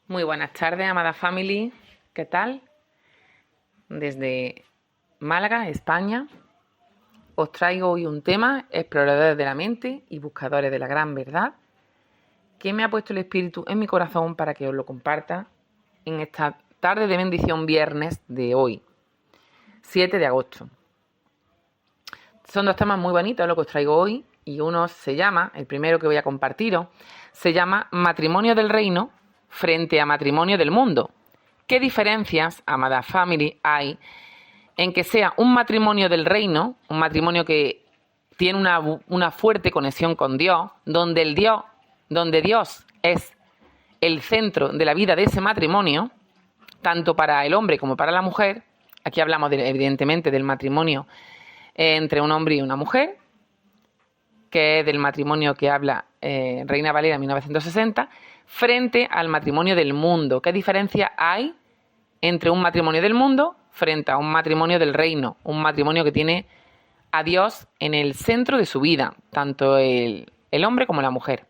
Muy buenas tardes, amada family. ¿Qué tal? Desde Málaga, España, os traigo hoy un tema, exploradores de la mente y buscadores de la gran verdad, que me ha puesto el espíritu en mi corazón para que os lo comparta en esta tarde de bendición viernes de hoy, 7 de agosto. Son dos temas muy bonitos lo que os traigo hoy y uno se llama, el primero que voy a compartiros, se llama Matrimonio del Reino frente a Matrimonio del Mundo. ¿Qué diferencias, amada family, hay en que sea un matrimonio del reino, un matrimonio que tiene una fuerte conexión con Dios, donde Dios es el centro de la vida de ese matrimonio, tanto para el hombre como para la mujer? Aquí hablamos evidentemente del matrimonio entre un hombre y una mujer, que es del matrimonio que habla Reina Valera 1960, frente al matrimonio del mundo. ¿Qué diferencia hay entre un matrimonio del mundo frente a un matrimonio del reino? Un matrimonio que tiene a Dios en el centro de su vida, tanto el hombre como la mujer.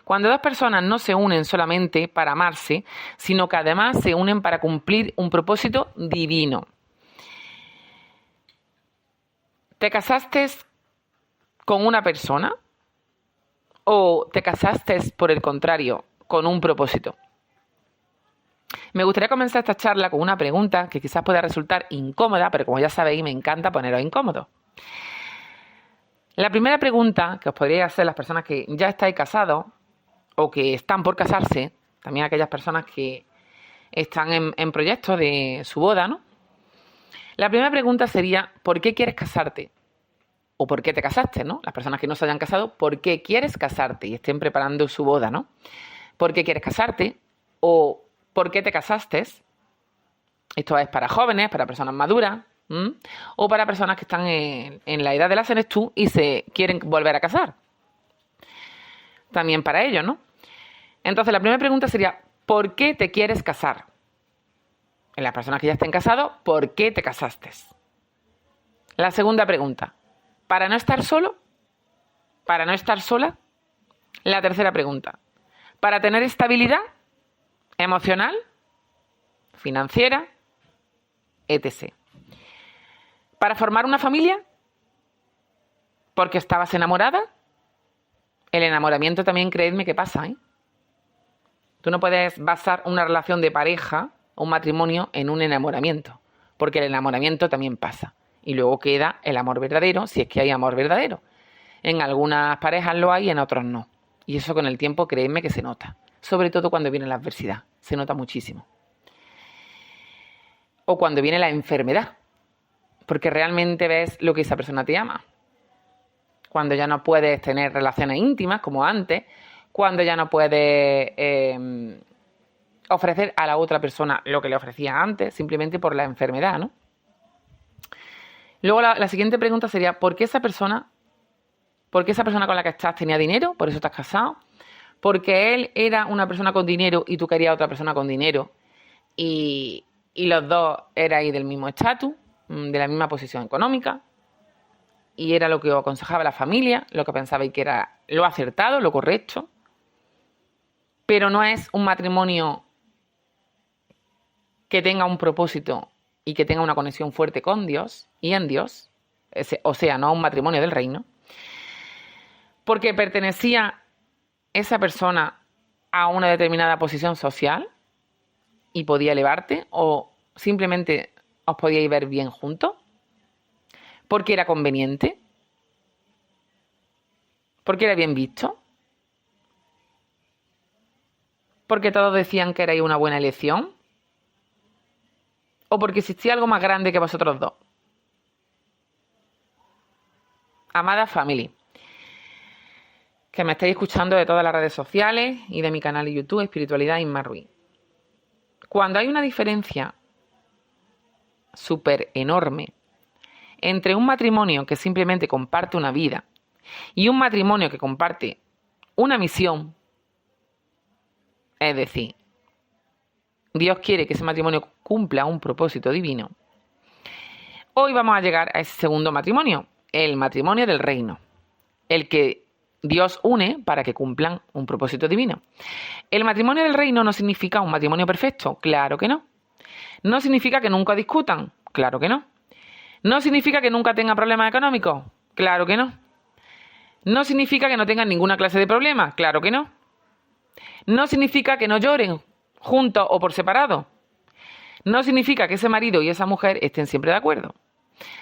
Cuando dos personas no se unen solamente para amarse, sino que además se unen para cumplir un propósito divino. ¿Te casaste con una persona o te casaste, por el contrario, con un propósito? Me gustaría comenzar esta charla con una pregunta que quizás pueda resultar incómoda, pero como ya sabéis, me encanta poneros incómodos. La primera pregunta que os podríais hacer las personas que ya estáis casados o que están por casarse, también aquellas personas que están en proyectos de su boda, ¿no? La primera pregunta sería, ¿por qué quieres casarte? O ¿por qué te casaste, no? Las personas que no se hayan casado, ¿por qué quieres casarte? Y estén preparando su boda, ¿no? ¿Por qué quieres casarte? O ¿por qué te casaste? Esto es para jóvenes, para personas maduras, o para personas que están en la edad de la senectud y se quieren volver a casar. También para ellos, ¿no? Entonces, la primera pregunta sería, ¿por qué te quieres casar? En las personas que ya estén casados, ¿por qué te casaste? La segunda pregunta, ¿para no estar solo? ¿Para no estar sola? La tercera pregunta, ¿para tener estabilidad emocional, financiera, etc.? ¿Para formar una familia? ¿Porque estabas enamorada? El enamoramiento también, creedme que pasa, ¿eh? Tú no puedes basar una relación de pareja o un matrimonio en un enamoramiento, porque el enamoramiento también pasa. Y luego queda el amor verdadero, si es que hay amor verdadero. En algunas parejas lo hay, en otros no. Y eso con el tiempo, creedme que se nota. Sobre todo cuando viene la adversidad. Se nota muchísimo. O cuando viene la enfermedad. Porque realmente ves lo que esa persona te llama. Cuando ya no puedes tener relaciones íntimas como antes. Cuando ya no puedes ofrecer a la otra persona lo que le ofrecía antes. Simplemente por la enfermedad, ¿no? Luego la siguiente pregunta sería, ¿por qué esa persona con la que estás tenía dinero? Por eso estás casado. Porque él era una persona con dinero y tú querías otra persona con dinero. Y los dos erais del mismo estatus, de la misma posición económica. Y era lo que os aconsejaba la familia, lo que pensabais que era lo acertado, lo correcto. Pero no es un matrimonio que tenga un propósito y que tenga una conexión fuerte con Dios y en Dios, o sea, no un matrimonio del reino, porque pertenecía esa persona a una determinada posición social y podía elevarte, o simplemente os podíais ver bien juntos, porque era conveniente, porque era bien visto, porque todos decían que erais una buena elección, o porque existía algo más grande que vosotros dos. Amada family, que me estáis escuchando de todas las redes sociales y de mi canal de YouTube, Espiritualidad Inma Ruiz. Cuando hay una diferencia súper enorme entre un matrimonio que simplemente comparte una vida y un matrimonio que comparte una misión, es decir, Dios quiere que ese matrimonio cumpla un propósito divino, hoy vamos a llegar a ese segundo matrimonio, el matrimonio del reino, el que Dios une para que cumplan un propósito divino. ¿El matrimonio del reino no significa un matrimonio perfecto? Claro que no. ¿No significa que nunca discutan? Claro que no. ¿No significa que nunca tengan problemas económicos? Claro que no. ¿No significa que no tengan ninguna clase de problema? Claro que no. ¿No significa que no lloren juntos o por separado? No significa que ese marido y esa mujer estén siempre de acuerdo.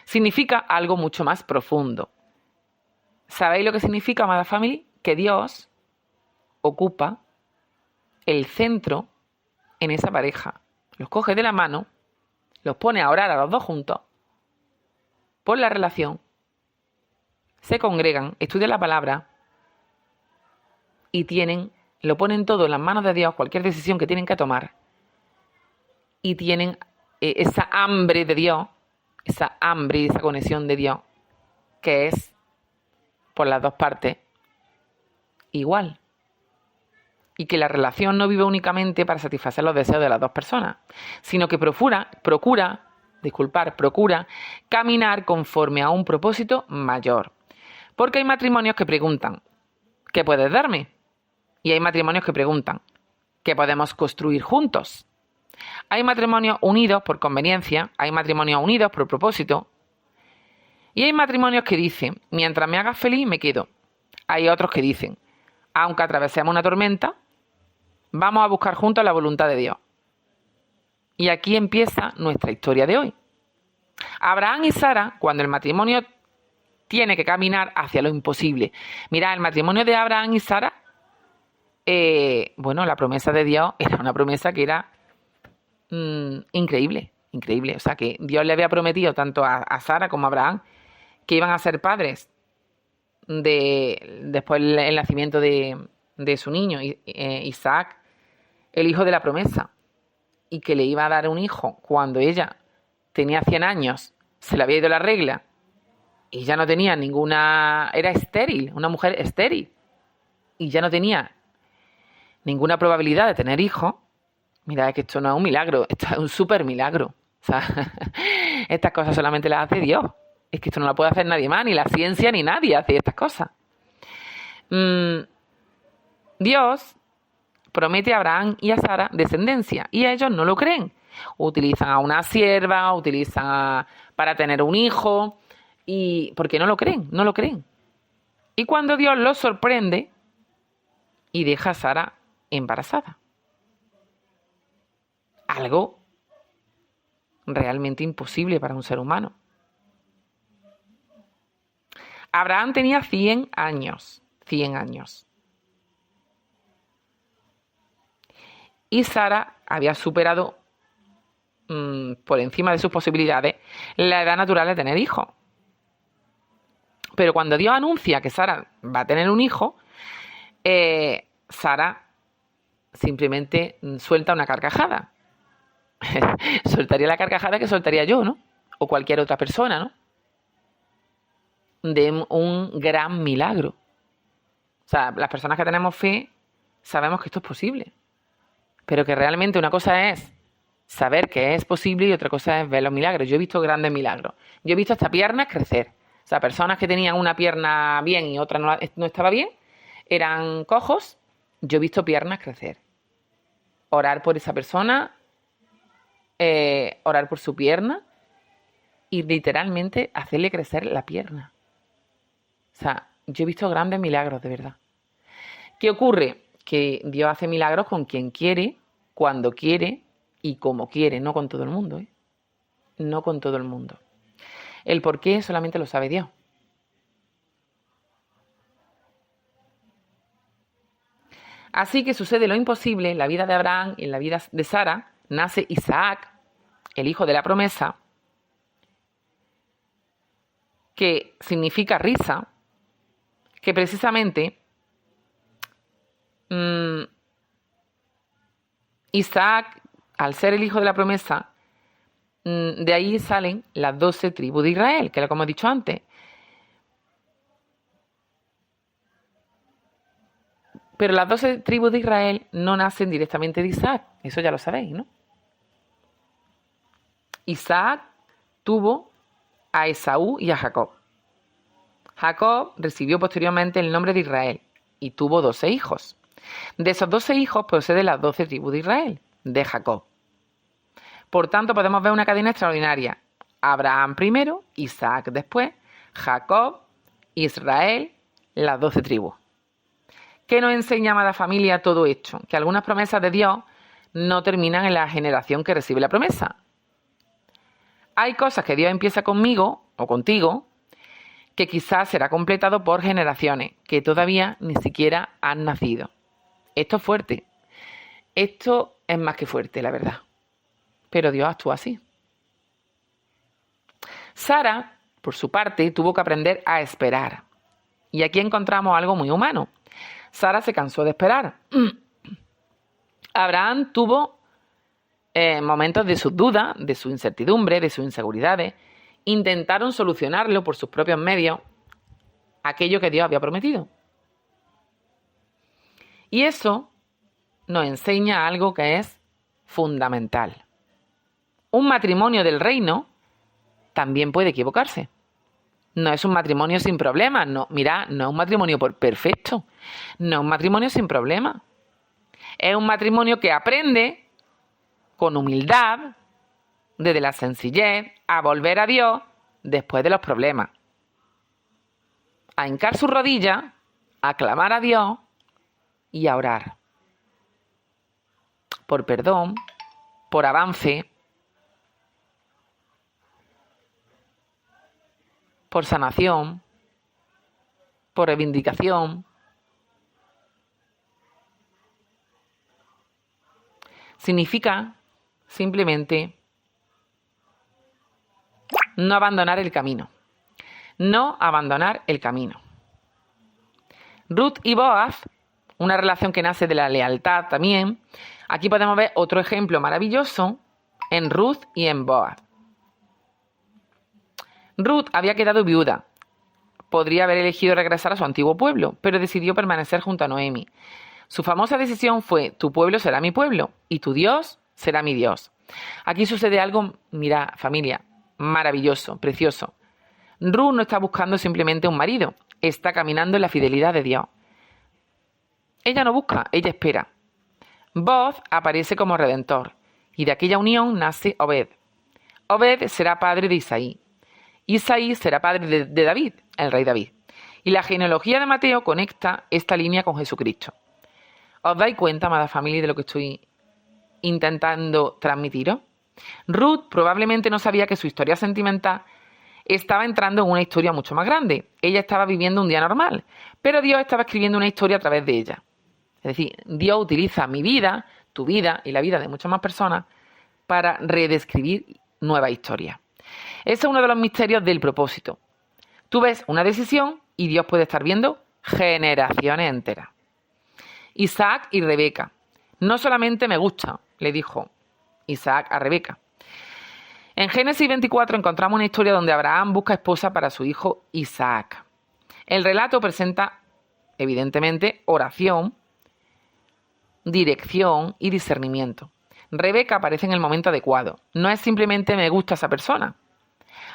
Significa algo mucho más profundo. ¿Sabéis lo que significa, amada family? Que Dios ocupa el centro en esa pareja. Los coge de la mano, los pone a orar a los dos juntos por la relación, se congregan, estudian la palabra y lo ponen todo en las manos de Dios, cualquier decisión que tienen que tomar, y tienen esa hambre de Dios, esa hambre y esa conexión de Dios, que es por las dos partes igual. Y que la relación no vive únicamente para satisfacer los deseos de las dos personas, sino que procura caminar conforme a un propósito mayor. Porque hay matrimonios que preguntan, ¿qué puedes darme? Y hay matrimonios que preguntan, ¿qué podemos construir juntos? Hay matrimonios unidos por conveniencia, hay matrimonios unidos por propósito, y hay matrimonios que dicen, mientras me hagas feliz me quedo. Hay otros que dicen, aunque atravesemos una tormenta, vamos a buscar juntos la voluntad de Dios. Y aquí empieza nuestra historia de hoy. Abraham y Sara, cuando el matrimonio tiene que caminar hacia lo imposible. Mirad, el matrimonio de Abraham y Sara, la promesa de Dios era una promesa que era increíble. O sea, que Dios le había prometido tanto a Sara como a Abraham que iban a ser padres después del nacimiento de su niño, Isaac, el hijo de la promesa, y que le iba a dar un hijo cuando ella tenía 100 años, se le había ido la regla y ya no tenía era estéril, una mujer estéril, y ya no tenía ninguna probabilidad de tener hijos. Mira, es que esto no es un milagro, esto es un súper milagro. O sea, estas cosas solamente las hace Dios. Es que esto no lo puede hacer nadie más, ni la ciencia, ni nadie hace estas cosas. Dios promete a Abraham y a Sara descendencia, y ellos no lo creen. Utilizan a una sierva, para tener un hijo, y porque no lo creen. Y cuando Dios los sorprende y deja a Sara embarazada. Algo realmente imposible para un ser humano. Abraham tenía 100 años. Y Sara había superado por encima de sus posibilidades la edad natural de tener hijos. Pero cuando Dios anuncia que Sara va a tener un hijo, Sara simplemente suelta una carcajada. Soltaría la carcajada que soltaría yo, ¿no? O cualquier otra persona, ¿no? De un gran milagro. O sea, las personas que tenemos fe sabemos que esto es posible. Pero que realmente una cosa es saber que es posible y otra cosa es ver los milagros. Yo he visto grandes milagros. Yo he visto hasta piernas crecer. O sea, personas que tenían una pierna bien y otra no estaba bien, eran cojos. Yo he visto piernas crecer. Orar por esa persona, orar por su pierna y literalmente hacerle crecer la pierna. O sea, yo he visto grandes milagros, de verdad. ¿Qué ocurre? Que Dios hace milagros con quien quiere, cuando quiere y como quiere, no con todo el mundo, ¿eh? No con todo el mundo. El por qué solamente lo sabe Dios. Así que sucede lo imposible en la vida de Abraham y en la vida de Sara. Nace Isaac, el hijo de la promesa, que significa risa, que precisamente Isaac, al ser el hijo de la promesa, de ahí salen las 12 tribus de Israel, que es como he dicho antes. Pero las 12 tribus de Israel no nacen directamente de Isaac, eso ya lo sabéis, ¿no? Isaac tuvo a Esaú y a Jacob. Jacob recibió posteriormente el nombre de Israel y tuvo 12 hijos. De esos 12 hijos proceden las 12 tribus de Israel, de Jacob. Por tanto, podemos ver una cadena extraordinaria. Abraham primero, Isaac después, Jacob, Israel, las 12 tribus. ¿Qué nos enseña, amada familia, todo esto? Que algunas promesas de Dios no terminan en la generación que recibe la promesa. Hay cosas que Dios empieza conmigo o contigo que quizás será completado por generaciones que todavía ni siquiera han nacido. Esto es fuerte. Esto es más que fuerte, la verdad. Pero Dios actúa así. Sara, por su parte, tuvo que aprender a esperar. Y aquí encontramos algo muy humano. Sara se cansó de esperar. Abraham tuvo momentos de sus dudas, de su incertidumbre, de sus inseguridades. Intentaron solucionarlo por sus propios medios, aquello que Dios había prometido. Y eso nos enseña algo que es fundamental. Un matrimonio del reino también puede equivocarse. No es un matrimonio sin problemas. No, mira, no es un matrimonio perfecto. No es un matrimonio sin problemas. Es un matrimonio que aprende con humildad, desde la sencillez, a volver a Dios después de los problemas. A hincar sus rodillas, a clamar a Dios y a orar. Por perdón, por avance, por sanación, por reivindicación. Significa simplemente no abandonar el camino. No abandonar el camino. Ruth y Boaz, una relación que nace de la lealtad también. Aquí podemos ver otro ejemplo maravilloso en Ruth y en Boaz. Ruth había quedado viuda. Podría haber elegido regresar a su antiguo pueblo, pero decidió permanecer junto a Noemi. Su famosa decisión fue: tu pueblo será mi pueblo y tu Dios será mi Dios. Aquí sucede algo, mira, familia, maravilloso, precioso. Ruth no está buscando simplemente un marido, está caminando en la fidelidad de Dios. Ella no busca, ella espera. Boaz aparece como redentor y de aquella unión nace Obed. Obed será padre de Isaí. Isaí será padre de David, el rey David. Y la genealogía de Mateo conecta esta línea con Jesucristo. ¿Os dais cuenta, amada familia, de lo que estoy intentando transmitiros? Ruth probablemente no sabía que su historia sentimental estaba entrando en una historia mucho más grande. Ella estaba viviendo un día normal, pero Dios estaba escribiendo una historia a través de ella. Es decir, Dios utiliza mi vida, tu vida y la vida de muchas más personas para redescribir nuevas historias. Ese es uno de los misterios del propósito. Tú ves una decisión y Dios puede estar viendo generaciones enteras. Isaac y Rebeca. No solamente me gusta, le dijo Isaac a Rebeca. En Génesis 24 encontramos una historia donde Abraham busca esposa para su hijo Isaac. El relato presenta, evidentemente, oración, dirección y discernimiento. Rebeca aparece en el momento adecuado. No es simplemente me gusta esa persona.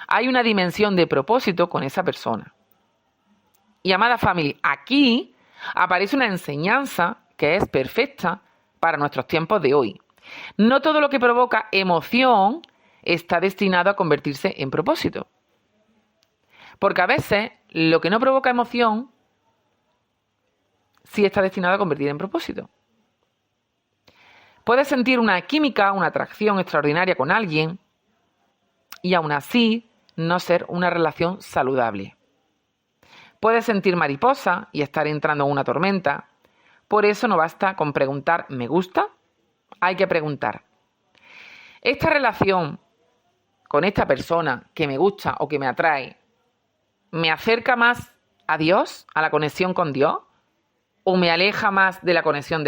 Hay una dimensión de propósito con esa persona. Y amada familia, aquí aparece una enseñanza que es perfecta para nuestros tiempos de hoy. No todo lo que provoca emoción está destinado a convertirse en propósito. Porque a veces lo que no provoca emoción sí está destinado a convertir en propósito. Puedes sentir una química, una atracción extraordinaria con alguien y aún así no ser una relación saludable. Puedes sentir mariposa y estar entrando en una tormenta. Por eso no basta con preguntar ¿me gusta? Hay que preguntar. ¿Esta relación con esta persona que me gusta o que me atrae me acerca más a Dios, a la conexión con Dios? ¿O me aleja más de la conexión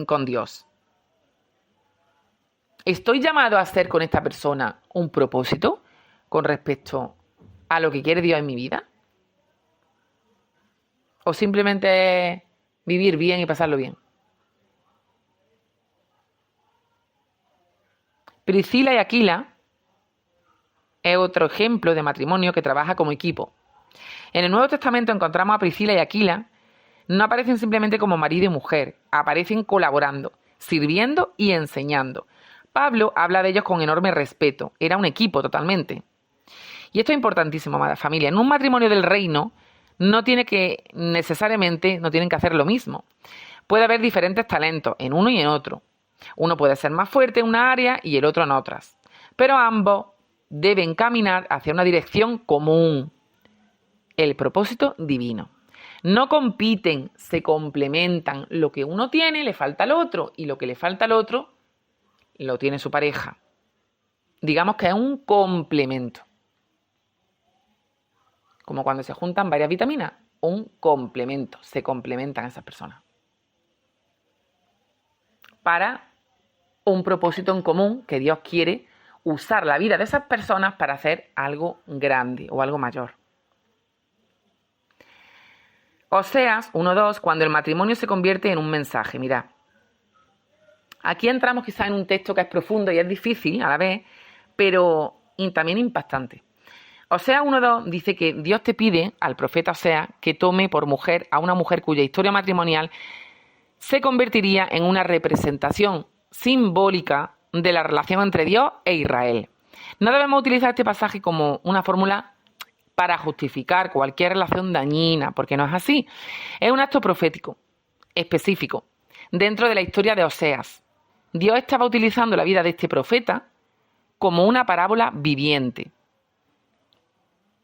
con Dios? ¿Estoy llamado a hacer con esta persona un propósito con respecto a lo que quiere Dios en mi vida? ¿O simplemente vivir bien y pasarlo bien? Priscila y Aquila es otro ejemplo de matrimonio que trabaja como equipo. En el Nuevo Testamento encontramos a Priscila y Aquila. No aparecen simplemente como marido y mujer, aparecen colaborando, sirviendo y enseñando. Pablo habla de ellos con enorme respeto, era un equipo totalmente. Y esto es importantísimo, amada familia. En un matrimonio del reino no tienen que hacer lo mismo. Puede haber diferentes talentos en uno y en otro. Uno puede ser más fuerte en una área y el otro en otras. Pero ambos deben caminar hacia una dirección común, el propósito divino. No compiten, se complementan. Lo que uno tiene le falta al otro y lo que le falta al otro lo tiene su pareja. Digamos que es un complemento. Como cuando se juntan varias vitaminas, un complemento, se complementan esas personas. Para un propósito en común que Dios quiere usar la vida de esas personas para hacer algo grande o algo mayor. Oseas 1:2, cuando el matrimonio se convierte en un mensaje. Mirad, aquí entramos quizás en un texto que es profundo y es difícil a la vez, pero también impactante. Oseas 1:2 dice que Dios te pide al profeta Oseas que tome por mujer a una mujer cuya historia matrimonial se convertiría en una representación simbólica de la relación entre Dios e Israel. No debemos utilizar este pasaje como una fórmula para justificar cualquier relación dañina, porque no es así. Es un acto profético, específico, dentro de la historia de Oseas. Dios estaba utilizando la vida de este profeta como una parábola viviente.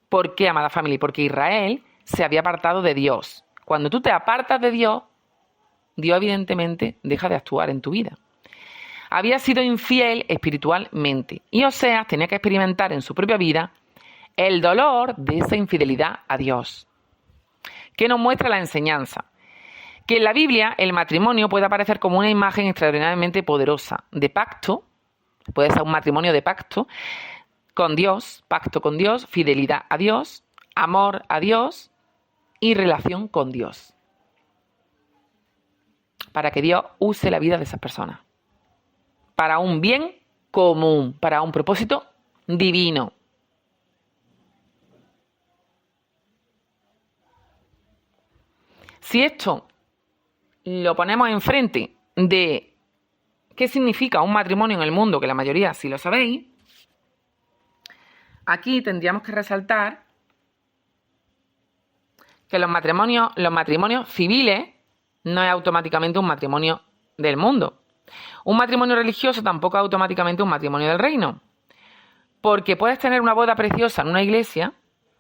¿Por qué, amada familia? Porque Israel se había apartado de Dios. Cuando tú te apartas de Dios, Dios evidentemente deja de actuar en tu vida. Había sido infiel espiritualmente y Oseas tenía que experimentar en su propia vida el dolor de esa infidelidad a Dios. ¿Qué nos muestra la enseñanza? Que en la Biblia el matrimonio puede aparecer como una imagen extraordinariamente poderosa de pacto, puede ser un matrimonio de pacto con Dios, pacto con Dios, fidelidad a Dios, amor a Dios y relación con Dios. Para que Dios use la vida de esas personas. Para un bien común, para un propósito divino. Si esto lo ponemos enfrente de qué significa un matrimonio en el mundo, que la mayoría sí lo sabéis, aquí tendríamos que resaltar que los matrimonios civiles no es automáticamente un matrimonio del mundo. Un matrimonio religioso tampoco es automáticamente un matrimonio del reino. Porque puedes tener una boda preciosa en una iglesia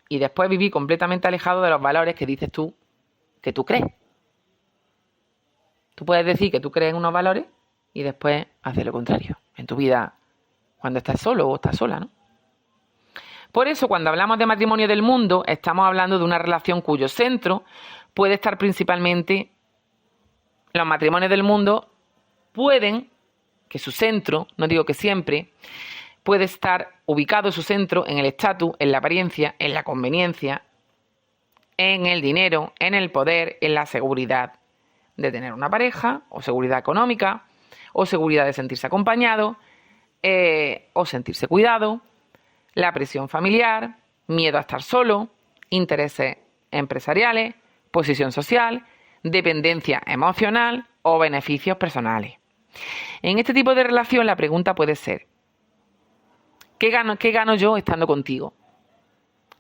y después vivir completamente alejado de los valores que dices tú que tú crees. Tú puedes decir que tú crees en unos valores y después hacer lo contrario en tu vida cuando estás solo o estás sola, ¿no? Por eso, cuando hablamos de matrimonio del mundo, estamos hablando de una relación cuyo centro puede estar principalmente. Los matrimonios del mundo pueden, que su centro, no digo que siempre, puede estar ubicado su centro en el estatus, en la apariencia, en la conveniencia, en el dinero, en el poder, en la seguridad de tener una pareja, o seguridad económica, o seguridad de sentirse acompañado, o sentirse cuidado, la presión familiar, miedo a estar solo, intereses empresariales, posición social, dependencia emocional o beneficios personales. En este tipo de relación la pregunta puede ser: ¿qué gano yo estando contigo?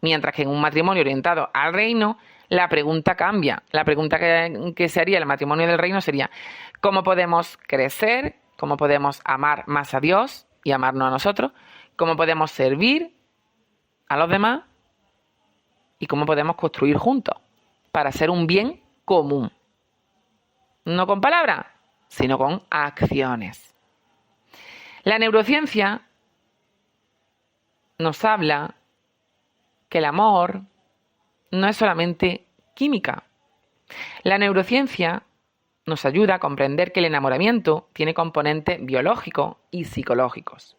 Mientras que en un matrimonio orientado al reino, la pregunta cambia. La pregunta que se haría en el matrimonio del reino sería: ¿cómo podemos crecer? ¿Cómo podemos amar más a Dios y amarnos a nosotros? ¿Cómo podemos servir a los demás? ¿Y cómo podemos construir juntos para hacer un bien común? No con palabras, sino con acciones. La neurociencia nos habla que el amor no es solamente química. La neurociencia nos ayuda a comprender que el enamoramiento tiene componentes biológicos y psicológicos.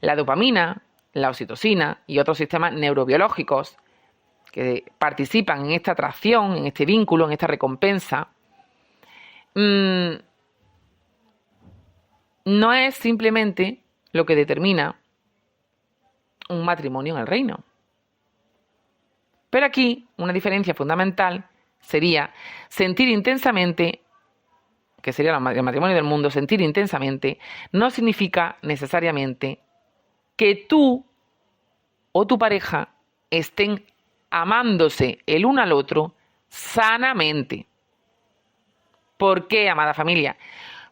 La dopamina, la oxitocina y otros sistemas neurobiológicos que participan en esta atracción, en este vínculo, en esta recompensa, no es simplemente lo que determina un matrimonio en el reino. Pero aquí una diferencia fundamental sería sentir intensamente, que sería el matrimonio del mundo, sentir intensamente no significa necesariamente que tú o tu pareja estén amándose el uno al otro sanamente. ¿Por qué, amada familia?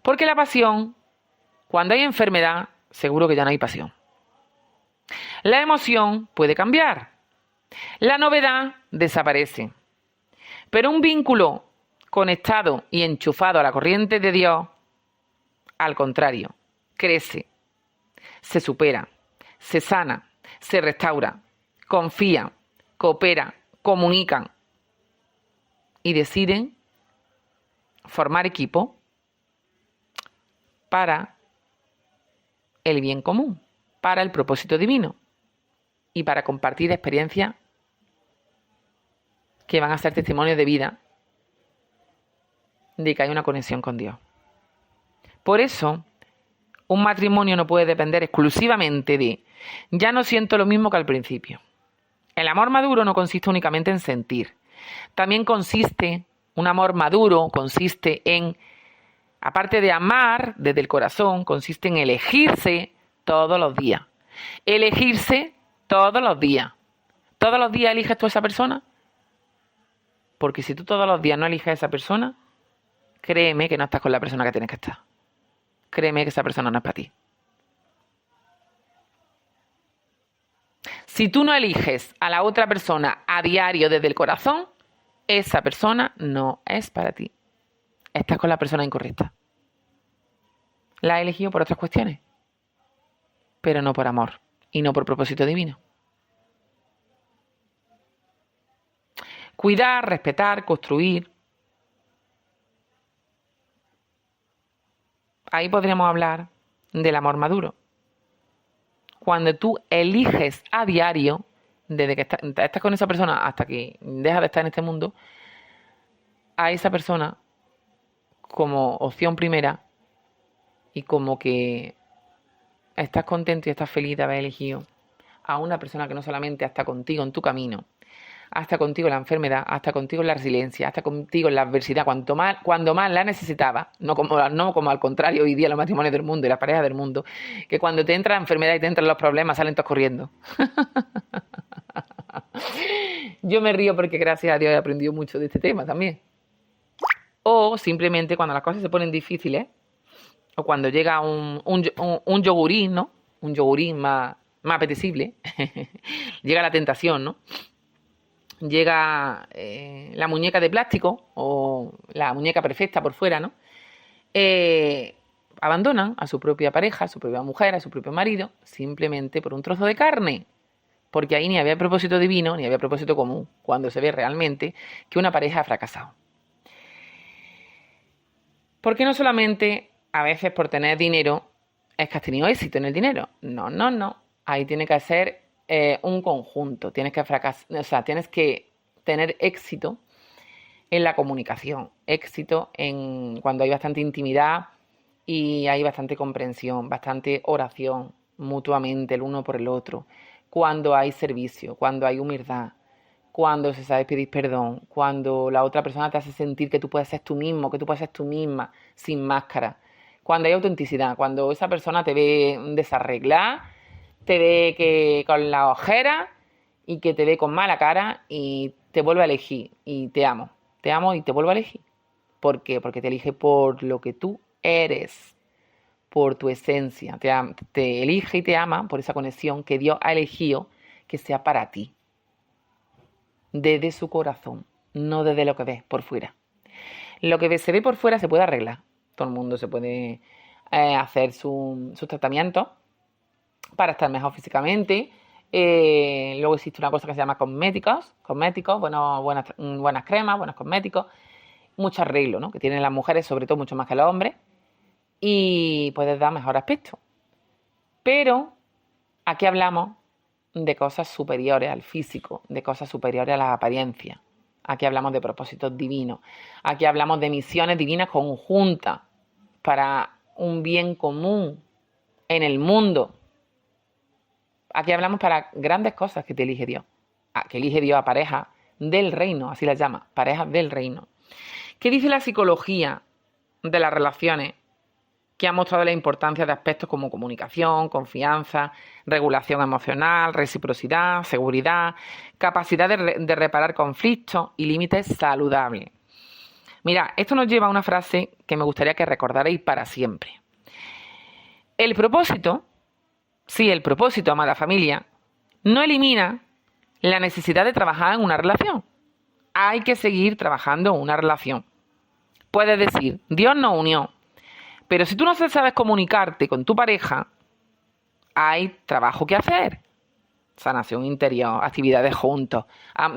Porque la pasión, cuando hay enfermedad, seguro que ya no hay pasión. La emoción puede cambiar. La novedad desaparece. Pero un vínculo conectado y enchufado a la corriente de Dios, al contrario, crece, se supera, se sana, se restaura, confía, coopera, comunican y deciden formar equipo para el bien común, para el propósito divino y para compartir experiencias que van a ser testimonios de vida de que hay una conexión con Dios. Por eso, un matrimonio no puede depender exclusivamente de ya no siento lo mismo que al principio. El amor maduro no consiste únicamente en sentir. También un amor maduro consiste en, aparte de amar desde el corazón, consiste en elegirse todos los días. Elegirse todos los días. ¿Todos los días eliges tú a esa persona? Porque si tú todos los días no eliges a esa persona, créeme que no estás con la persona que tienes que estar. Créeme que esa persona no es para ti. Si tú no eliges a la otra persona a diario desde el corazón, esa persona no es para ti. Estás con la persona incorrecta. La has elegido por otras cuestiones, pero no por amor y no por propósito divino. Cuidar, respetar, construir. Ahí podríamos hablar del amor maduro. Cuando tú eliges a diario, desde que estás con esa persona hasta que dejas de estar en este mundo, a esa persona como opción primera y como que estás contento y estás feliz de haber elegido a una persona que no solamente está contigo en tu camino, hasta contigo en la enfermedad, hasta contigo en la resiliencia, hasta contigo en la adversidad, cuando más la necesitaba, no como al contrario hoy día los matrimonios del mundo y las parejas del mundo, que cuando te entra la enfermedad y te entran los problemas salen todos corriendo. Yo me río porque gracias a Dios he aprendido mucho de este tema también. O simplemente cuando las cosas se ponen difíciles, o cuando llega un yogurín, ¿no? Un yogurín más apetecible, llega la tentación, ¿no? Llega la muñeca de plástico o la muñeca perfecta por fuera, ¿no? Abandonan a su propia pareja, a su propia mujer, a su propio marido, simplemente por un trozo de carne. Porque ahí ni había propósito divino, ni había propósito común, cuando se ve realmente que una pareja ha fracasado. Porque no solamente a veces por tener dinero es que has tenido éxito en el dinero. No. Ahí tiene que ser un conjunto. Tienes que tener éxito en la comunicación, éxito en cuando hay bastante intimidad y hay bastante comprensión, bastante oración mutuamente el uno por el otro, cuando hay servicio, cuando hay humildad, cuando se sabe pedir perdón, cuando la otra persona te hace sentir que tú puedes ser tú mismo, que tú puedes ser tú misma, sin máscara, cuando hay autenticidad, cuando esa persona te ve desarreglada, te ve que con la ojera y que te ve con mala cara y te vuelve a elegir y te amo y te vuelvo a elegir. ¿Por qué? Porque te elige por lo que tú eres, por tu esencia, te elige y te ama por esa conexión que Dios ha elegido que sea para ti, desde su corazón, no desde lo que ves por fuera. Lo que se ve por fuera se puede arreglar, todo el mundo se puede hacer sus tratamientos para estar mejor físicamente. Luego existe una cosa que se llama cosméticos, buenas cremas, buenos cosméticos, mucho arreglo, ¿no? Que tienen las mujeres, sobre todo mucho más que los hombres, y puedes dar mejor aspecto. Pero aquí hablamos de cosas superiores al físico, de cosas superiores a las apariencias. Aquí hablamos de propósitos divinos. Aquí hablamos de misiones divinas conjuntas para un bien común en el mundo. Aquí hablamos para grandes cosas que te elige Dios. que elige Dios a parejas del reino, así las llama, parejas del reino. ¿Qué dice la psicología de las relaciones? Que ha mostrado la importancia de aspectos como comunicación, confianza, regulación emocional, reciprocidad, seguridad, capacidad de reparar conflictos y límites saludables. Mira, esto nos lleva a una frase que me gustaría que recordarais para siempre. El propósito, amada familia, no elimina la necesidad de trabajar en una relación. Hay que seguir trabajando en una relación. Puedes decir, Dios nos unió, pero si tú no sabes comunicarte con tu pareja, hay trabajo que hacer. Sanación interior, actividades juntos,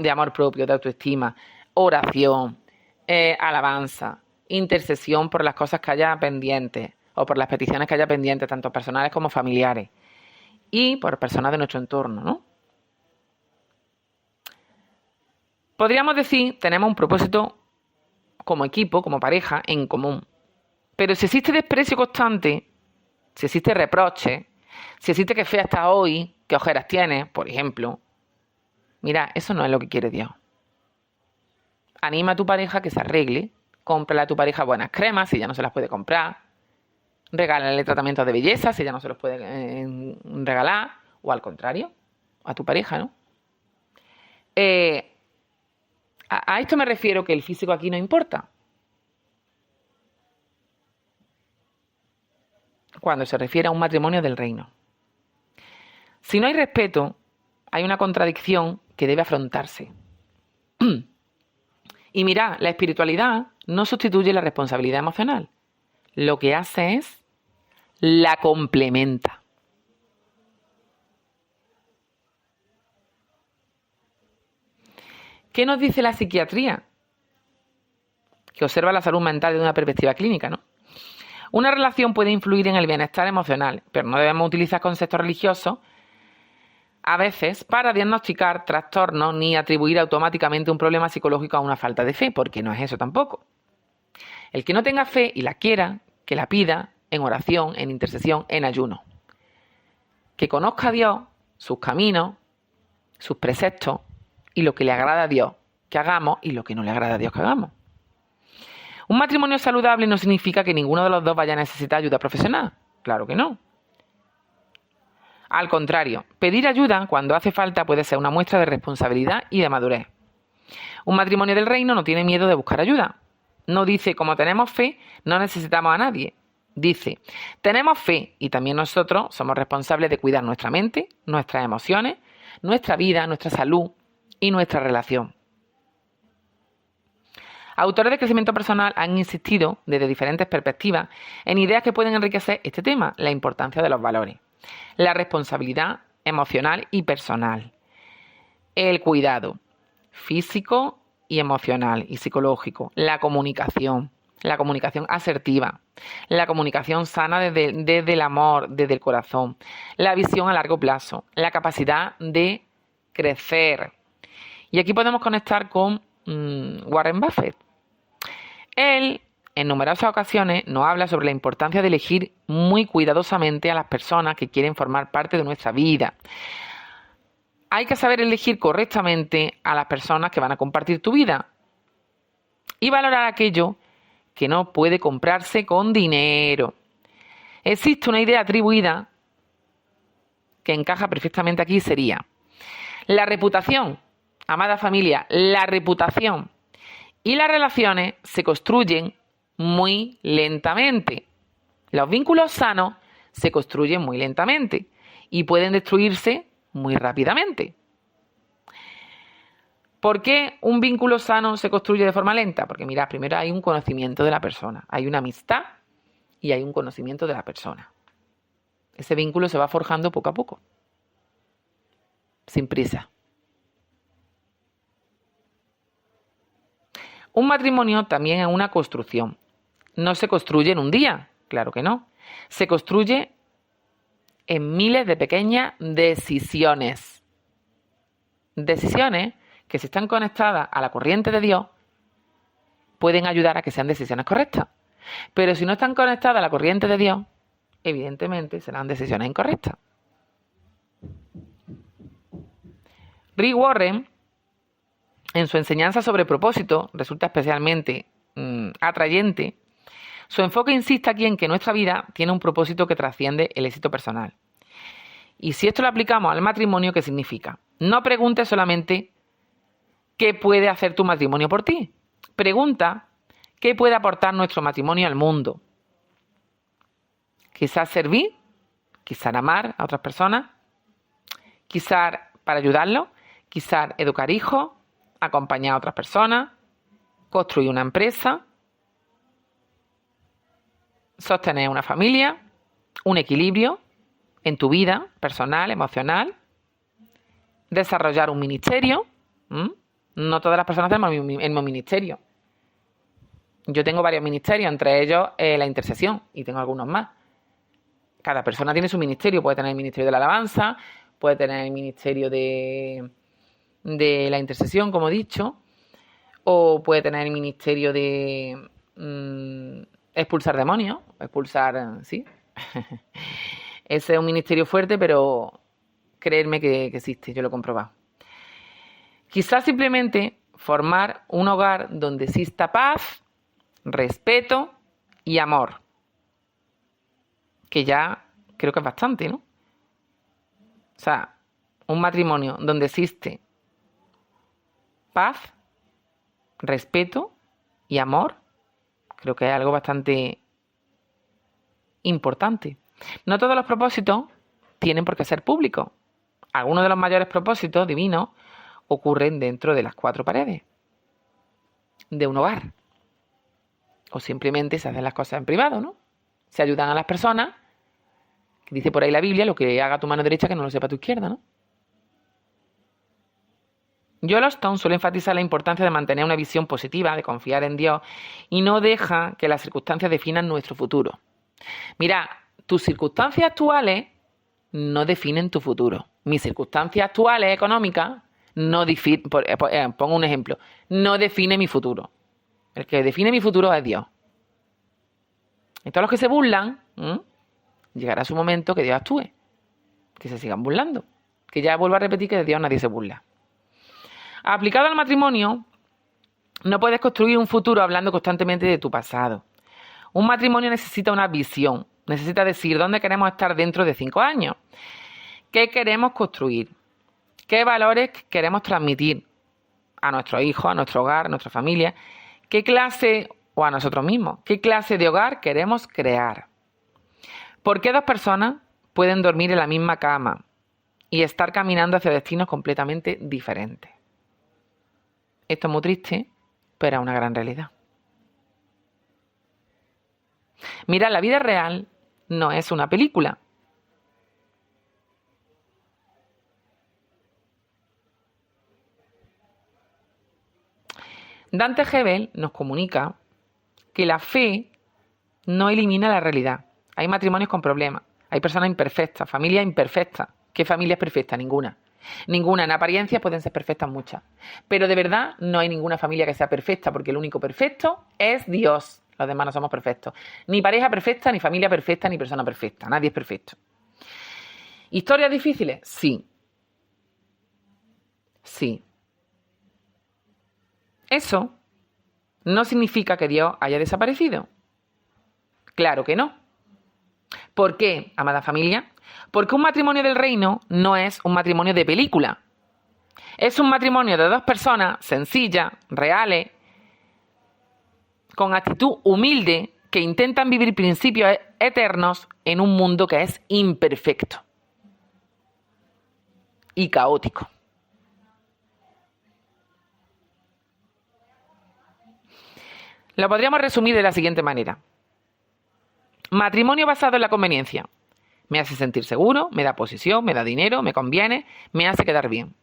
de amor propio, de autoestima, oración, alabanza, intercesión por las cosas que haya pendientes o por las peticiones que haya pendientes, tanto personales como familiares, y por personas de nuestro entorno, ¿no? Podríamos decir, tenemos un propósito como equipo, como pareja, en común. Pero si existe desprecio constante, si existe reproche, si existe que fea estás hoy, qué ojeras tienes, por ejemplo, mira, eso no es lo que quiere Dios. Anima a tu pareja que se arregle, cómprale a tu pareja buenas cremas si ya no se las puede comprar, regálale tratamientos de belleza si ya no se los puede regalar, o al contrario, a tu pareja, ¿no? A esto me refiero, que el físico aquí no importa. Cuando se refiere a un matrimonio del reino. Si no hay respeto, hay una contradicción que debe afrontarse. Y mira, la espiritualidad no sustituye la responsabilidad emocional. Lo que hace es la complementa. ¿Qué nos dice la psiquiatría? Que observa la salud mental desde una perspectiva clínica, ¿no? Una relación puede influir en el bienestar emocional, pero no debemos utilizar conceptos religiosos a veces para diagnosticar trastornos ni atribuir automáticamente un problema psicológico a una falta de fe, porque no es eso tampoco. El que no tenga fe y la quiera, que la pida en oración, en intercesión, en ayuno. Que conozca a Dios, sus caminos, sus preceptos y lo que le agrada a Dios que hagamos y lo que no le agrada a Dios que hagamos. Un matrimonio saludable no significa que ninguno de los dos vaya a necesitar ayuda profesional. Claro que no. Al contrario, pedir ayuda cuando hace falta puede ser una muestra de responsabilidad y de madurez. Un matrimonio del reino no tiene miedo de buscar ayuda. No dice, como tenemos fe, no necesitamos a nadie. Dice, tenemos fe y también nosotros somos responsables de cuidar nuestra mente, nuestras emociones, nuestra vida, nuestra salud y nuestra relación. Autores de crecimiento personal han insistido desde diferentes perspectivas en ideas que pueden enriquecer este tema, la importancia de los valores, la responsabilidad emocional y personal, el cuidado físico y emocional y psicológico, la comunicación asertiva, la comunicación sana desde el amor, desde el corazón, la visión a largo plazo, la capacidad de crecer. Y aquí podemos conectar con Warren Buffett. Él, en numerosas ocasiones, nos habla sobre la importancia de elegir muy cuidadosamente a las personas que quieren formar parte de nuestra vida. Hay que saber elegir correctamente a las personas que van a compartir tu vida y valorar aquello que no puede comprarse con dinero. Existe una idea atribuida que encaja perfectamente aquí, sería la reputación. Amada familia, la reputación y las relaciones se construyen muy lentamente. Los vínculos sanos se construyen muy lentamente y pueden destruirse muy rápidamente. ¿Por qué un vínculo sano se construye de forma lenta? Porque mira, primero hay un conocimiento de la persona, hay una amistad y hay un conocimiento de la persona. Ese vínculo se va forjando poco a poco, sin prisa. Un matrimonio también es una construcción. No se construye en un día, claro que no. Se construye en miles de pequeñas decisiones. Decisiones que, si están conectadas a la corriente de Dios, pueden ayudar a que sean decisiones correctas. Pero si no están conectadas a la corriente de Dios, evidentemente serán decisiones incorrectas. Rick Warren en su enseñanza sobre propósito resulta especialmente atrayente. Su enfoque insiste aquí en que nuestra vida tiene un propósito que trasciende el éxito personal. Y si esto lo aplicamos al matrimonio, ¿qué significa? No preguntes solamente qué puede hacer tu matrimonio por ti. Pregunta qué puede aportar nuestro matrimonio al mundo. Quizás servir, quizás amar a otras personas, quizás para ayudarlos, quizás educar hijos, acompañar a otras personas, construir una empresa, sostener una familia, un equilibrio en tu vida personal, emocional, desarrollar un ministerio. No todas las personas tenemos el mismo ministerio. Yo tengo varios ministerios, entre ellos la intercesión, y tengo algunos más. Cada persona tiene su ministerio. Puede tener el ministerio de la alabanza, puede tener el ministerio de la intercesión, como he dicho, o puede tener el ministerio de expulsar demonios, sí. Ese es un ministerio fuerte, pero creedme que existe, yo lo he comprobado. Quizás simplemente formar un hogar donde exista paz, respeto y amor. Que ya creo que es bastante, ¿no? O sea, un matrimonio donde existe paz, respeto y amor, creo que es algo bastante importante. No todos los propósitos tienen por qué ser públicos. Algunos de los mayores propósitos divinos ocurren dentro de las 4 paredes de un hogar. O simplemente se hacen las cosas en privado, ¿no? Se ayudan a las personas, que dice por ahí la Biblia, lo que haga tu mano derecha que no lo sepa tu izquierda, ¿no? Yellowstone suele enfatizar la importancia de mantener una visión positiva, de confiar en Dios, y no deja que las circunstancias definan nuestro futuro. Mira, tus circunstancias actuales no definen tu futuro. Mis circunstancias actuales económicas no definen, pongo un ejemplo, no define mi futuro. El que define mi futuro es Dios. Y todos los que se burlan, llegará su momento que Dios actúe. Que se sigan burlando. Que ya vuelvo a repetir que de Dios nadie se burla. Aplicado al matrimonio, no puedes construir un futuro hablando constantemente de tu pasado. Un matrimonio necesita una visión. Necesita decir dónde queremos estar dentro de 5 años. ¿Qué queremos construir? ¿Qué valores queremos transmitir a nuestros hijos, a nuestro hogar, a nuestra familia? ¿Qué clase, o a nosotros mismos, qué clase de hogar queremos crear? ¿Por qué 2 personas pueden dormir en la misma cama y estar caminando hacia destinos completamente diferentes? Esto es muy triste, pero es una gran realidad. Mira, la vida real no es una película. Dante Gebel nos comunica que la fe no elimina la realidad. Hay matrimonios con problemas, hay personas imperfectas, familias imperfectas. ¿Qué familia es perfecta? Ninguna. Ninguna. En apariencia pueden ser perfectas muchas. Pero de verdad no hay ninguna familia que sea perfecta, porque el único perfecto es Dios. Los demás no somos perfectos. Ni pareja perfecta, ni familia perfecta, ni persona perfecta. Nadie es perfecto. ¿Historias difíciles? Sí. Sí. Eso no significa que Dios haya desaparecido. Claro que no. ¿Por qué, amada familia? Porque un matrimonio del reino no es un matrimonio de película. Es un matrimonio de 2 personas sencillas, reales, con actitud humilde, que intentan vivir principios eternos en un mundo que es imperfecto y caótico. Lo podríamos resumir de la siguiente manera. Matrimonio basado en la conveniencia. Me hace sentir seguro, me da posición, me da dinero, me conviene, me hace quedar bien.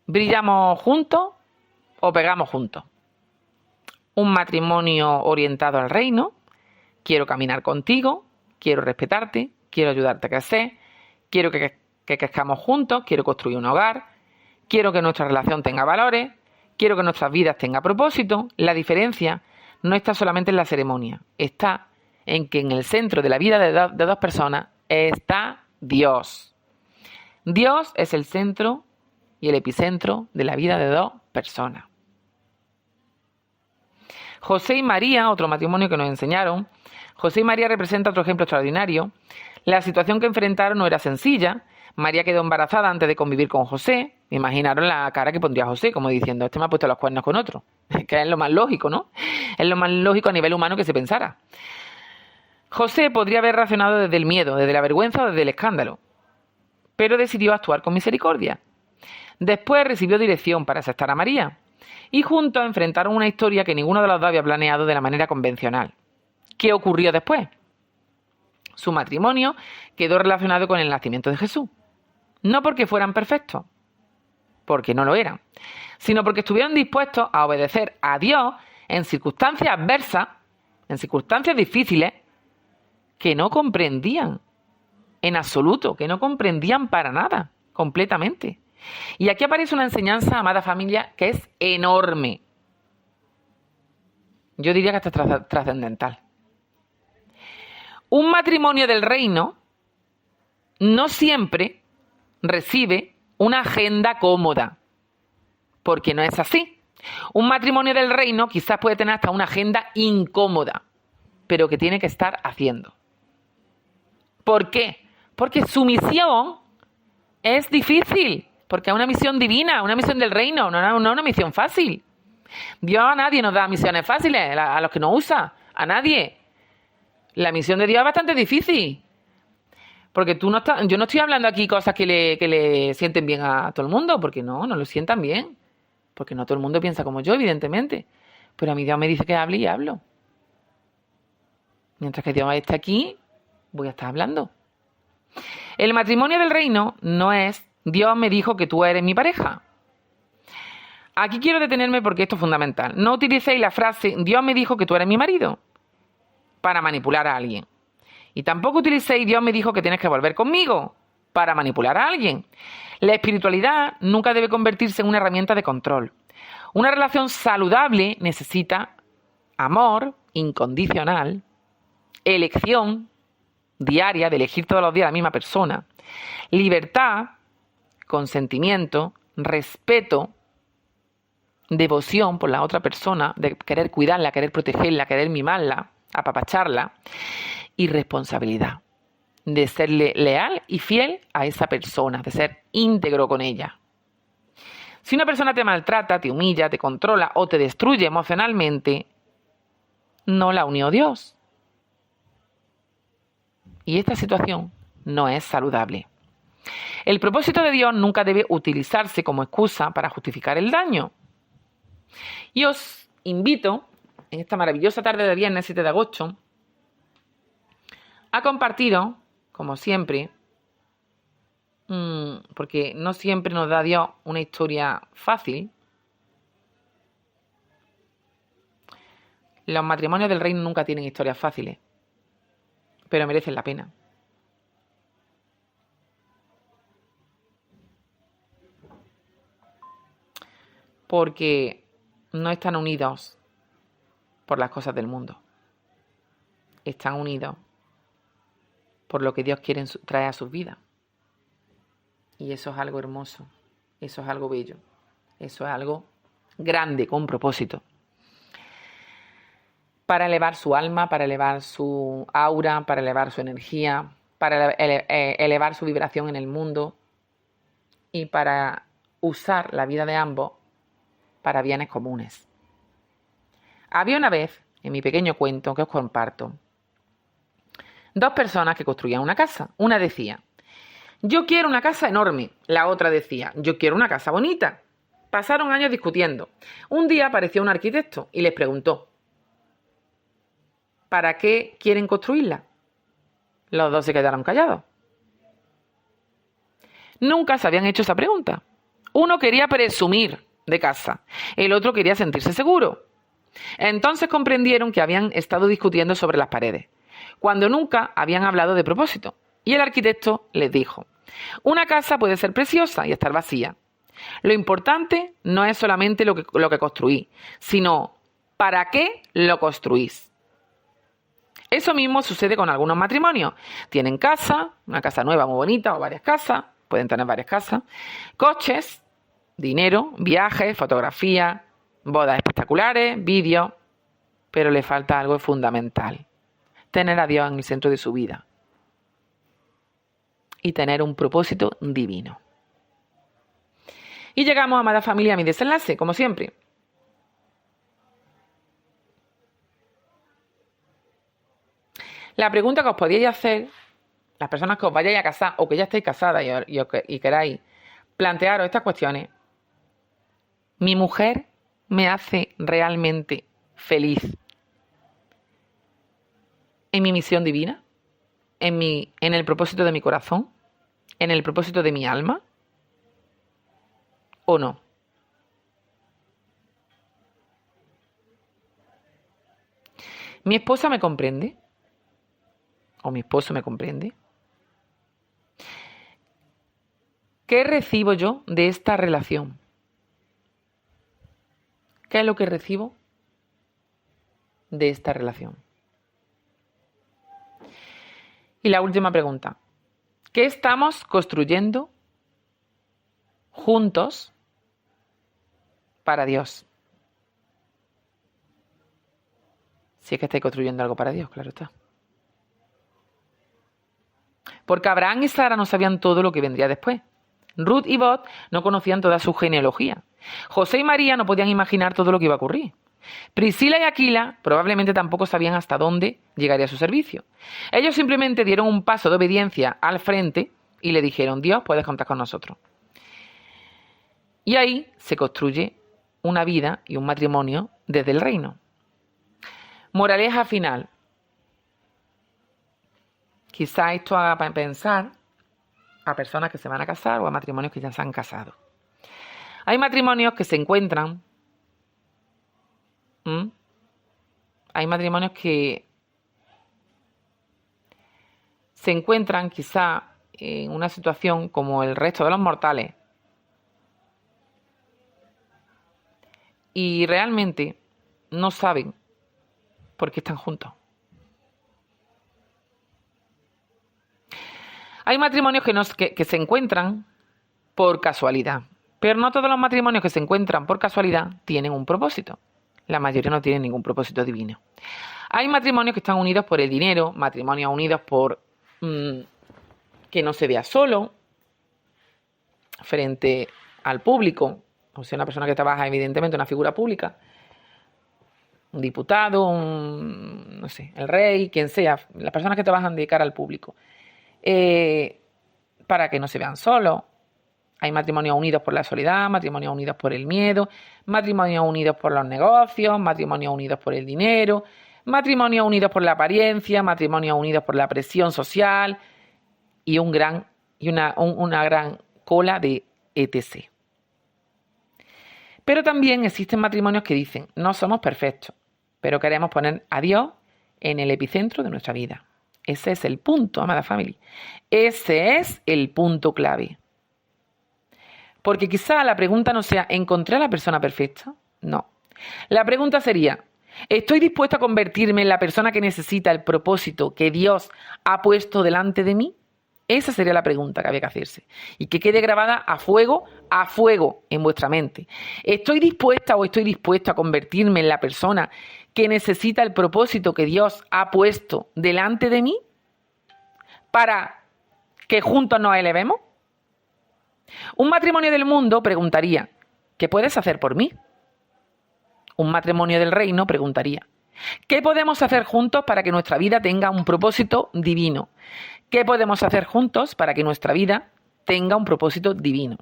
¿Brillamos juntos o pegamos juntos? Un matrimonio orientado al reino. Quiero caminar contigo, quiero respetarte, quiero ayudarte a crecer, quiero que crezcamos juntos, quiero construir un hogar, quiero que nuestra relación tenga valores, quiero que nuestras vidas tengan propósito. La diferencia no está solamente en la ceremonia, está en que en el centro de la vida de 2 personas está Dios. Dios es el centro y el epicentro de la vida de dos personas. José y María, otro matrimonio que nos enseñaron. José y María representa otro ejemplo extraordinario. La situación que enfrentaron no era sencilla. María quedó embarazada antes de convivir con José. Imaginaron la cara que pondría José, como diciendo, este me ha puesto los cuernos con otro. Que es lo más lógico, ¿no? Es lo más lógico a nivel humano que se pensara. José podría haber reaccionado desde el miedo, desde la vergüenza o desde el escándalo, pero decidió actuar con misericordia. Después recibió dirección para aceptar a María y juntos enfrentaron una historia que ninguno de los dos había planeado de la manera convencional. ¿Qué ocurrió después? Su matrimonio quedó relacionado con el nacimiento de Jesús. No porque fueran perfectos, porque no lo eran, sino porque estuvieron dispuestos a obedecer a Dios en circunstancias adversas, en circunstancias difíciles, que no comprendían en absoluto, que no comprendían para nada, completamente. Y aquí aparece una enseñanza, amada familia, que es enorme. Yo diría que hasta es trascendental. Un matrimonio del reino no siempre recibe una agenda cómoda, porque no es así. Un matrimonio del reino quizás puede tener hasta una agenda incómoda, pero que tiene que estar haciendo. ¿Por qué? Porque su misión es difícil, porque es una misión divina, una misión del reino, no una misión fácil. Dios a nadie nos da misiones fáciles, a los que nos usa, a nadie. La misión de Dios es bastante difícil. Porque yo no estoy hablando aquí cosas que le sienten bien a todo el mundo, porque no lo sientan bien. Porque no todo el mundo piensa como yo, evidentemente. Pero a mí Dios me dice que hable y hablo. Mientras que Dios esté aquí, voy a estar hablando. El matrimonio del reino no es Dios me dijo que tú eres mi pareja. Aquí quiero detenerme porque esto es fundamental. No utilicéis la frase Dios me dijo que tú eres mi marido para manipular a alguien. Y tampoco utilicéis Dios me dijo que tienes que volver conmigo para manipular a alguien. La espiritualidad nunca debe convertirse en una herramienta de control. Una relación saludable necesita amor incondicional, elección diaria de elegir todos los días a la misma persona, libertad, consentimiento, respeto, devoción por la otra persona, de querer cuidarla, querer protegerla, querer mimarla, apapacharla, y responsabilidad, de serle leal y fiel a esa persona, de ser íntegro con ella. Si una persona te maltrata, te humilla, te controla o te destruye emocionalmente, no la unió Dios. Y esta situación no es saludable. El propósito de Dios nunca debe utilizarse como excusa para justificar el daño. Y os invito, en esta maravillosa tarde de viernes 7 de agosto, a compartiros, como siempre, porque no siempre nos da Dios una historia fácil. Los matrimonios del reino nunca tienen historias fáciles, pero merecen la pena. Porque no están unidos por las cosas del mundo. Están unidos por lo que Dios quiere traer a sus vidas. Y eso es algo hermoso, eso es algo bello, eso es algo grande, con propósito. Para elevar su alma, para elevar su aura, para elevar su energía, para elevar su vibración en el mundo y para usar la vida de ambos para bienes comunes. Había una vez, en mi pequeño cuento que os comparto, dos personas que construían una casa. Una decía, yo quiero una casa enorme. La otra decía, yo quiero una casa bonita. Pasaron años discutiendo. Un día apareció un arquitecto y les preguntó, ¿para qué quieren construirla? Los dos se quedaron callados. Nunca se habían hecho esa pregunta. Uno quería presumir de casa, el otro quería sentirse seguro. Entonces comprendieron que habían estado discutiendo sobre las paredes, cuando nunca habían hablado de propósito. Y el arquitecto les dijo, una casa puede ser preciosa y estar vacía. Lo importante no es solamente lo que construís, sino para qué lo construís. Eso mismo sucede con algunos matrimonios. Tienen casa, una casa nueva muy bonita o varias casas, pueden tener varias casas, coches, dinero, viajes, fotografías, bodas espectaculares, vídeos, pero le falta algo fundamental: tener a Dios en el centro de su vida y tener un propósito divino. Y llegamos, amada familia, a mi desenlace, como siempre. La pregunta que os podíais hacer, las personas que os vayáis a casar o que ya estáis casadas y queráis plantearos estas cuestiones: ¿mi mujer me hace realmente feliz en mi misión divina? ¿En el propósito de mi corazón? ¿En el propósito de mi alma? ¿O no? ¿Mi esposa me comprende? ¿O mi esposo me comprende? ¿Qué recibo yo de esta relación? ¿Qué es lo que recibo de esta relación? Y la última pregunta: ¿qué estamos construyendo juntos para Dios? Si es que estáis construyendo algo para Dios, claro está. Porque Abraham y Sara no sabían todo lo que vendría después. Ruth y Boaz no conocían toda su genealogía. José y María no podían imaginar todo lo que iba a ocurrir. Priscila y Aquila probablemente tampoco sabían hasta dónde llegaría su servicio. Ellos simplemente dieron un paso de obediencia al frente y le dijeron: Dios, puedes contar con nosotros. Y ahí se construye una vida y un matrimonio desde el reino. Moraleja final. Quizá esto haga pensar a personas que se van a casar o a matrimonios que ya se han casado. Hay matrimonios que se encuentran. Hay matrimonios que se encuentran quizá en una situación como el resto de los mortales. Y realmente no saben por qué están juntos. Hay matrimonios que se encuentran por casualidad, pero no todos los matrimonios que se encuentran por casualidad tienen un propósito. La mayoría no tienen ningún propósito divino. Hay matrimonios que están unidos por el dinero, matrimonios unidos por que no se vea solo frente al público, o sea, una persona que trabaja evidentemente una figura pública, un diputado, no sé, el rey, quien sea, las personas que trabajan de cara al público. Para que no se vean solos. Hay matrimonios unidos por la soledad, matrimonios unidos por el miedo, matrimonios unidos por los negocios, matrimonios unidos por el dinero, matrimonios unidos por la apariencia, matrimonios unidos por la presión social y una gran cola de etc. Pero también existen matrimonios que dicen: no somos perfectos, pero queremos poner a Dios en el epicentro de nuestra vida. Ese es el punto, amada family. Ese es el punto clave. Porque quizá la pregunta no sea: ¿encontré a la persona perfecta? No. La pregunta sería: ¿estoy dispuesta a convertirme en la persona que necesita el propósito que Dios ha puesto delante de mí? Esa sería la pregunta que había que hacerse. Y que quede grabada a fuego en vuestra mente. ¿Estoy dispuesta o estoy dispuesto a convertirme en la persona que necesita el propósito que Dios ha puesto delante de mí para que juntos nos elevemos? Un matrimonio del mundo preguntaría: ¿qué puedes hacer por mí? Un matrimonio del reino preguntaría: ¿qué podemos hacer juntos para que nuestra vida tenga un propósito divino? ¿Qué podemos hacer juntos para que nuestra vida tenga un propósito divino?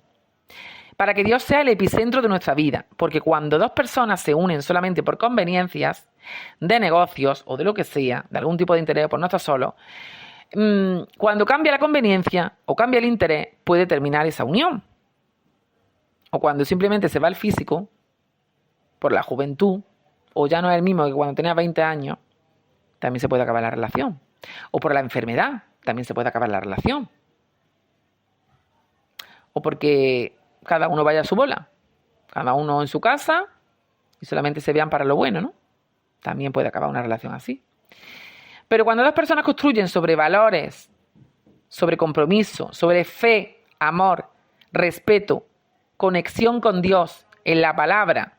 Para que Dios sea el epicentro de nuestra vida, porque cuando dos personas se unen solamente por conveniencias, de negocios o de lo que sea, de algún tipo de interés, por no estar solo, cuando cambia la conveniencia o cambia el interés, puede terminar esa unión. O cuando simplemente se va el físico, por la juventud, o ya no es el mismo que cuando tenía 20 años, también se puede acabar la relación. O por la enfermedad, también se puede acabar la relación. O porque cada uno vaya a su bola, cada uno en su casa y solamente se vean para lo bueno, ¿no? También puede acabar una relación así. Pero cuando dos personas construyen sobre valores, sobre compromiso, sobre fe, amor, respeto, conexión con Dios en la palabra,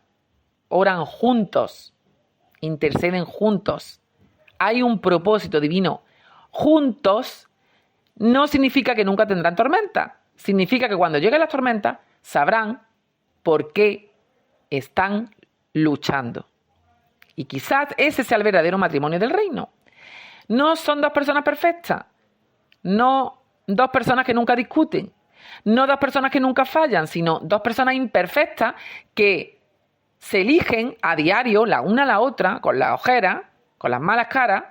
oran juntos, interceden juntos, hay un propósito divino juntos, no significa que nunca tendrán tormenta. Significa que cuando lleguen las tormentas sabrán por qué están luchando. Y quizás ese sea el verdadero matrimonio del reino. No son dos personas perfectas, no dos personas que nunca discuten, no dos personas que nunca fallan, sino dos personas imperfectas que se eligen a diario la una a la otra con las ojeras, con las malas caras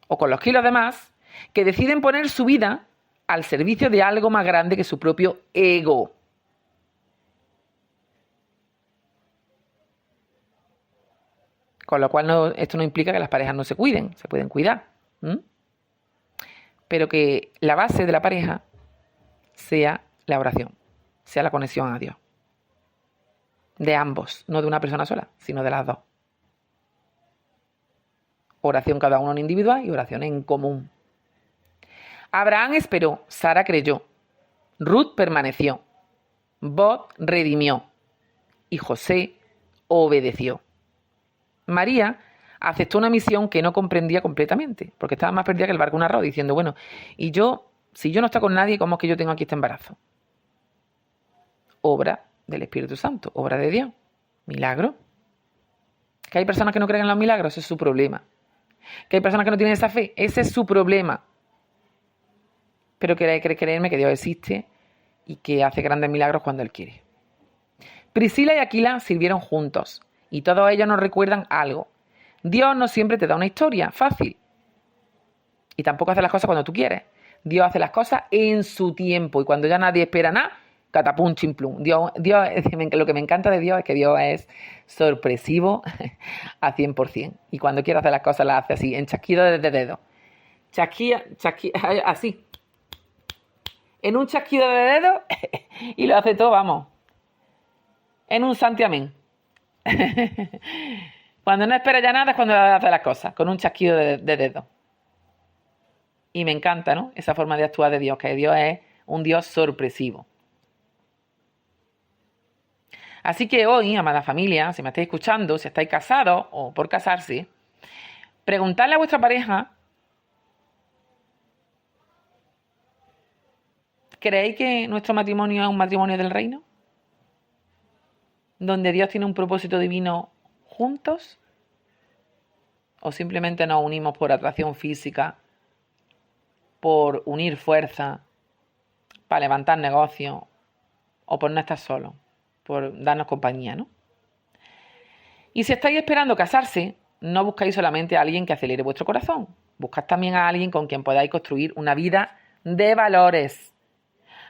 o con los kilos de más, que deciden poner su vida al servicio de algo más grande que su propio ego. Con lo cual esto no implica que las parejas no se cuiden, se pueden cuidar. Pero que la base de la pareja sea la oración, sea la conexión a Dios. De ambos, no de una persona sola, sino de las dos. Oración cada uno en individual y oración en común. Abraham esperó, Sara creyó, Ruth permaneció, Boaz redimió y José obedeció. María aceptó una misión que no comprendía completamente, porque estaba más perdida que el barco en un arroz, diciendo, bueno, y yo, si yo no estoy con nadie, ¿cómo es que yo tengo aquí este embarazo? Obra del Espíritu Santo, obra de Dios, milagro. Que hay personas que no creen en los milagros, ese es su problema. Que hay personas que no tienen esa fe, ese es su problema. Pero creerme que Dios existe y que hace grandes milagros cuando Él quiere. Priscila y Aquila sirvieron juntos y todos ellos nos recuerdan algo. Dios no siempre te da una historia fácil y tampoco hace las cosas cuando tú quieres. Dios hace las cosas en su tiempo y cuando ya nadie espera nada, catapum, chimplum. Dios, lo que me encanta de Dios es que Dios es sorpresivo a 100%. Y cuando quiere hacer las cosas las hace así, en chasquido de dedo. Chasquilla, así. En un chasquido de dedo y lo hace todo, vamos. En un santiamén. Cuando no espera ya nada es cuando hace las cosas, con un chasquido de dedo. Y me encanta, ¿no? Esa forma de actuar de Dios, que Dios es un Dios sorpresivo. Así que hoy, amada familia, si me estáis escuchando, si estáis casados o por casarse, preguntadle a vuestra pareja, ¿creéis que nuestro matrimonio es un matrimonio del reino? ¿Donde Dios tiene un propósito divino juntos? ¿O simplemente nos unimos por atracción física, por unir fuerza, para levantar negocios o por no estar solos, por darnos compañía, ¿no? Y si estáis esperando casarse, no buscáis solamente a alguien que acelere vuestro corazón. Buscad también a alguien con quien podáis construir una vida de valores.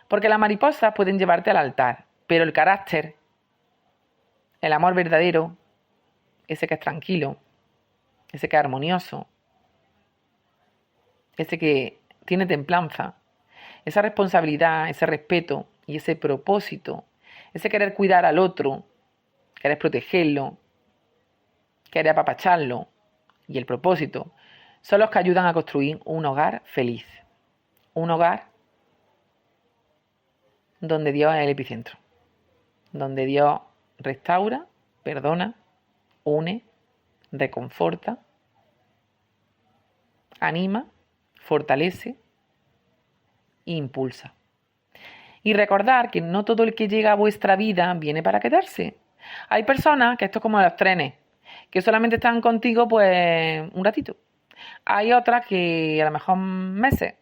Porque las mariposas pueden llevarte al altar, pero el carácter, el amor verdadero, ese que es tranquilo, ese que es armonioso, ese que tiene templanza, esa responsabilidad, ese respeto y ese propósito, ese querer cuidar al otro, querer protegerlo, querer apapacharlo y el propósito, son los que ayudan a construir un hogar feliz. Un hogar donde Dios es el epicentro, donde Dios restaura, perdona, une, reconforta, anima, fortalece e impulsa. Y recordar que no todo el que llega a vuestra vida viene para quedarse. Hay personas que esto es como los trenes, que solamente están contigo pues un ratito. Hay otras que a lo mejor meses.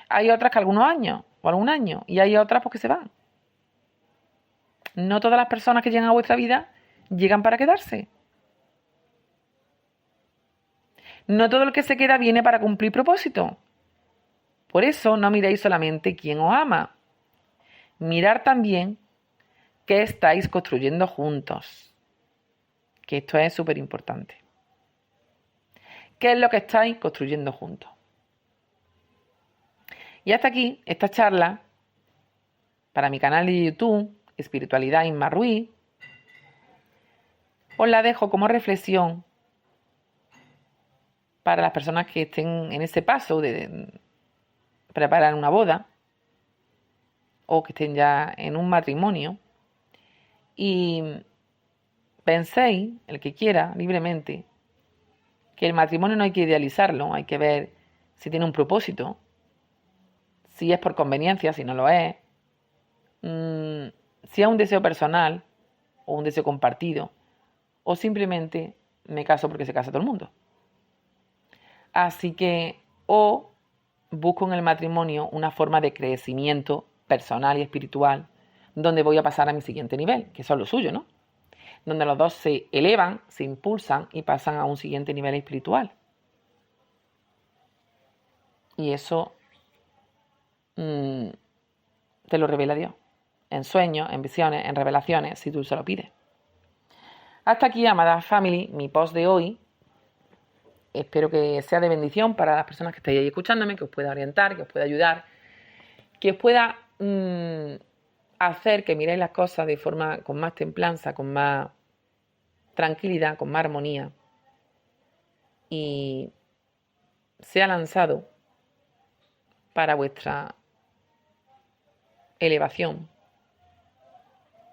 Hay otras que algunos años o algún año. Y hay otras pues que se van. No todas las personas que llegan a vuestra vida llegan para quedarse. No todo el que se queda viene para cumplir propósito. Por eso no miréis solamente quién os ama. Mirar también qué estáis construyendo juntos. Que esto es súper importante. ¿Qué es lo que estáis construyendo juntos? Y hasta aquí esta charla para mi canal de YouTube, Espiritualidad Inma Ruiz. Os la dejo como reflexión para las personas que estén en ese paso de preparar una boda o que estén ya en un matrimonio y penséis, el que quiera, libremente, que el matrimonio no hay que idealizarlo, hay que ver si tiene un propósito, si es por conveniencia, si no lo es, si es un deseo personal o un deseo compartido, o simplemente me caso porque se casa todo el mundo. Así que, o busco en el matrimonio una forma de crecimiento personal y espiritual, donde voy a pasar a mi siguiente nivel, que eso es lo suyo, ¿no? Donde los dos se elevan, se impulsan y pasan a un siguiente nivel espiritual. Y eso te lo revela Dios, en sueños, en visiones, en revelaciones, si tú se lo pides. Hasta aquí, amada family, mi post de hoy. Espero que sea de bendición para las personas que estáis ahí escuchándome, que os pueda orientar, que os pueda ayudar, que os pueda hacer que miréis las cosas de forma con más templanza, con más tranquilidad, con más armonía, y sea lanzado para vuestra elevación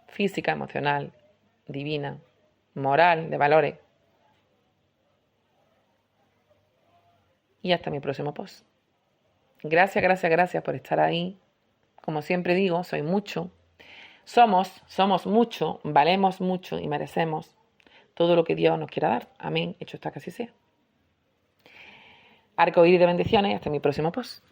física, emocional, divina, moral, de valores. Y hasta mi próximo post. Gracias, gracias, gracias por estar ahí. Como siempre digo, soy mucho. Somos mucho, valemos mucho y merecemos todo lo que Dios nos quiera dar. Amén. Hecho está que así sea. Arcoíris de bendiciones y hasta mi próximo post.